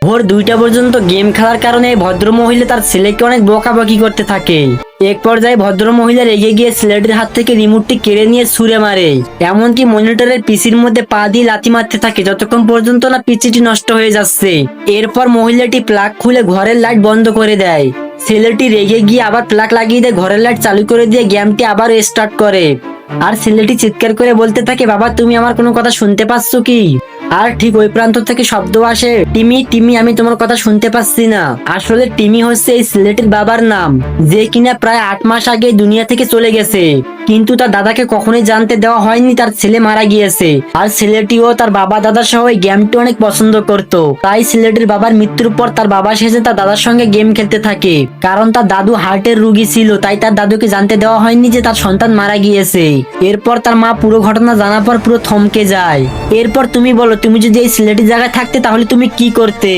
ভোর 2টা পর্যন্ত গেম খেলার কারণে এই ভদ্র মহিলা তার ছেলেকে অনেক বকাবকি করতে থাকে। এক পর্যায়ে ভদ্র মহিলা রেগে গিয়ে ছেলেটির হাত থেকে রিমোটটি কেড়ে নিয়ে ছুঁড়ে মারে। এমনকি মনিটরের পিসির মধ্যে পা দিয়ে লাথি মারতে থাকে যতক্ষণ পর্যন্ত না পিসিটি নষ্ট হয়ে যাচ্ছে। এরপর মহিলাটি প্লাগ খুলে ঘরের লাইট বন্ধ করে দেয়। ছেলেটি রেগে গিয়ে আবার প্লাগ লাগিয়ে দিয়ে ঘরের লাইট চালু করে দিয়ে গেমটি আবার স্টার্ট করে। আর ছেলেটি চিৎকার করে বলতে থাকে, বাবা তুমি আমার কোনো কথা শুনতে পাচ্ছ কি? আর ঠিক ওই প্রান্ত থেকে শব্দ আসে, টিমি টিমি আমি তোমার কথা শুনতে পাচ্ছি না। আসলে টিমি হচ্ছে এই ছেলেটির বাবার নাম, যে কিনা প্রায় 8 মাস আগে দুনিয়া থেকে চলে গেছে। কিন্তু তার দাদাকে কখনোই জানতে দেওয়া হয়নি তার ছেলে মারা গিয়েছে। আর ছেলেটিও তার বাবা দাদা সহ এই গেমটি অনেক পছন্দ করত। তাই ছেলেটির বাবার মৃত্যুর পর তার বাবা শেষে তার দাদার সঙ্গে গেম খেলতে থাকে। কারণ তার দাদু হার্টের রোগী ছিল, তাই তার দাদুকে জানতে দেওয়া হয়নি যে তার সন্তান মারা গিয়েছে। এরপর তার মা পুরো ঘটনা জানার পর পুরো থমকে যায়। এরপর তুমি বলো, তুমি যদি এই ছেলেটির জায়গায় থাকতে তাহলে তুমি কি করতে?